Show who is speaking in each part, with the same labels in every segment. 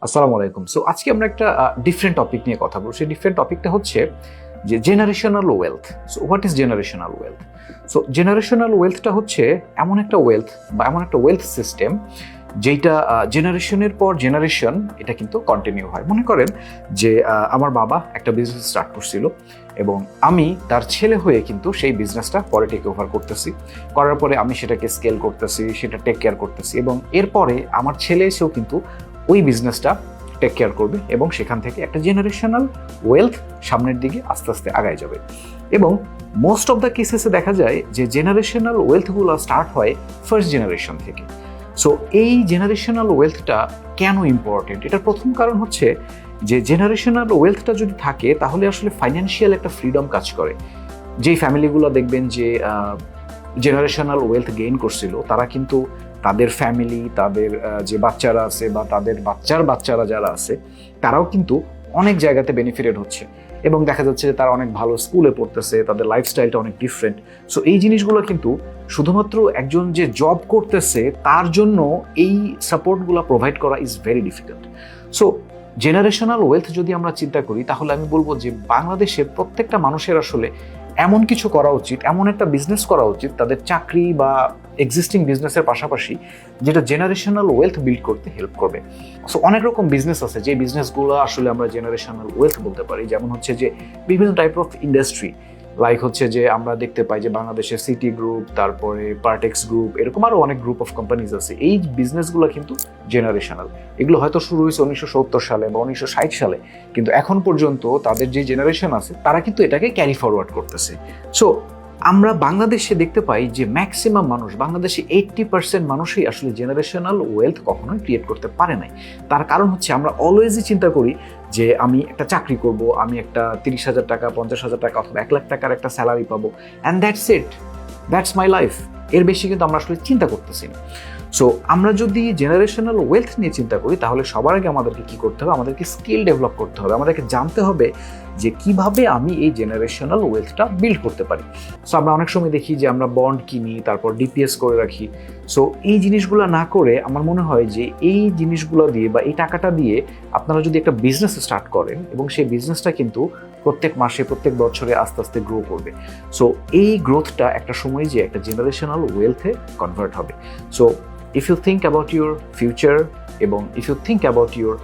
Speaker 1: আসসালামু আলাইকুম। সো আজকে আমরা একটা ডিফারেন্ট টপিক নিয়ে কথা বলবো। সেই ডিফারেন্ট টপিকটা হচ্ছে যে generational wealth. So what is generational wealth? So generational ওয়েলথটা হচ্ছে এমন একটা ওয়েলথ বা এমন একটা ওয়েলথ সিস্টেম যেটা জেনারেশনের পর জেনারেশন এটা কিন্তু কন্টিনিউ হয়। মনে করেন যে আমার বাবা একটা বিজনেস স্টার্ট করছিল এবং আমি তার ছেলে হয়ে কিন্তু সেই বিজনেসটা পরে টেক ওভার করতেছি। করার পরে আমি সেটাকে স্কেল করতেছি, সেটা টেক কেয়ার করতেছি এবং এরপরে আমার ছেলে এসেও কিন্তু ওই বিজনেসটা টেক কেয়ার করবে এবং সেখান থেকে একটা জেনারেশনাল ওয়েলথ সামনের দিকে আস্তে আস্তে আগায় যাবে। এবং মোস্ট অফ দ্য কেসেসে দেখা যায় যে জেনারেশনাল ওয়েলথগুলো স্টার্ট হয় ফার্স্ট জেনারেশন থেকে। সো এই জেনারেশনাল ওয়েলথটা কেন ইম্পর্টেন্ট? এটার প্রথম কারণ হচ্ছে যে জেনারেশনাল ওয়েলথটা যদি থাকে তাহলে আসলে ফাইন্যান্সিয়াল একটা ফ্রিডম কাজ করে। যেই ফ্যামিলিগুলো দেখবেন যে জেনারেশনাল ওয়েলথ গেইন করছিল তারা কিন্তু তাদের ফ্যামিলি, তাদের যে বাচ্চারা আছে বা তাদের বাচ্চারা যারা আছে তারাও কিন্তু অনেক জায়গাতে বেনিফিটেড হচ্ছে এবং দেখা যাচ্ছে যে তারা অনেক ভালো স্কুলে পড়তেছে, তাদের লাইফস্টাইলটা অনেক ডিফারেন্ট। সো এই জিনিসগুলো কিন্তু শুধুমাত্র একজন যে জব করতেছে তার জন্য এই সাপোর্টগুলো প্রোভাইড করা is very difficult. So generational wealth যদি আমরা চিন্তা করি তাহলে আমি বলবো যে বাংলাদেশের প্রত্যেকটা মানুষের আসলে এমন কিছু করা উচিত, এমন একটা বিজনেস করা উচিত তাদের চাকরি বা এক্সিস্টিং বিজনেসের পাশাপাশি যেটা জেনারেশনাল ওয়েলথ বিল্ড করতে হেল্প করবে। সো অনেক রকম বিজনেস আছে যে বিজনেসগুলো আসলে আমরা জেনারেশনাল ওয়েলথ বলতে পারি। যেমন হচ্ছে যে বিভিন্ন টাইপ অফ ইন্ডাস্ট্রি, লাইক হচ্ছে যে আমরা দেখতে পাই যে বাংলাদেশের সিটি গ্রুপ, তারপরে পার্টেক্স গ্রুপ, এরকম আরও অনেক গ্রুপ অফ কোম্পানিজ আছে। এই বিজনেসগুলো কিন্তু জেনারেশনাল। এগুলো হয়তো শুরু হয়েছে 1970 সালে বা 1960 সালে, কিন্তু এখন পর্যন্ত তাদের যে জেনারেশন আছে তারা কিন্তু এটাকে ক্যারি ফরওয়ার্ড করতেছে। সো আমরা বাংলাদেশে দেখতে পাই যে ম্যাক্সিমাম মানুষ, বাংলাদেশে 80% মানুষই আসলে জেনারেশনাল ওয়েলথ কখনোই ক্রিয়েট করতে পারে নাই। তার কারণ হচ্ছে আমরা অলওয়েজই চিন্তা করি যে আমি একটা চাকরি করব, আমি একটা 30,000 টাকা, 50,000 টাকা অথবা 1 লাখ টাকার একটা স্যালারি পাবো, and that's it, that's my life. এর বেশি কিন্তু আমরা আসলে চিন্তা করতেছি না। সো আমরা যদি জেনারেশনাল ওয়েলথ নিয়ে চিন্তা করি তাহলে সবার আগে আমাদেরকে কী করতে হবে? আমাদেরকে স্কিল ডেভেলপ করতে হবে। আমাদেরকে জানতে হবে যে কিভাবে আমি এই জেনারেশনাল ওয়েলথটা বিল্ড করতে পারি। সো আমরা অনেক সময় দেখি যে আমরা বন্ড কিনি, তারপর ডিপিএস করে রাখি। সো এই জিনিসগুলো না করে আমার মনে হয় যে এই জিনিসগুলো দিয়ে বা এই টাকাটা দিয়ে আপনারা যদি একটা বিজনেস স্টার্ট করেন এবং সেই বিজনেসটা কিন্তু প্রত্যেক মাসে, প্রত্যেক বছরে আস্তে আস্তে গ্রো করবে। সো এই গ্রোথটা একটা সময় যে একটা জেনারেশনাল ওয়েলথে কনভার্ট হবে। So if you think about your future এবং if you think about your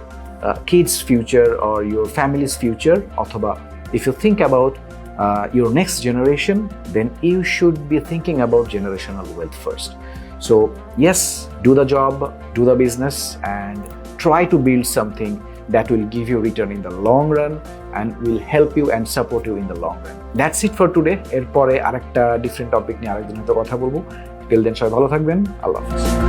Speaker 1: kids future or your family's future অথবা if you think about your next generation, then you should be thinking about generational wealth first. So yes, do the job, do the business and try to build something that will give you return in the long run and will help you and support you in the long run. That's it for today. এরপরে আরেকটা different topic নিয়ে আরেকদিন হয়তো কথা বলবো। Till then সবাই ভালো থাকবেন। আল্লাহ হাফেজ।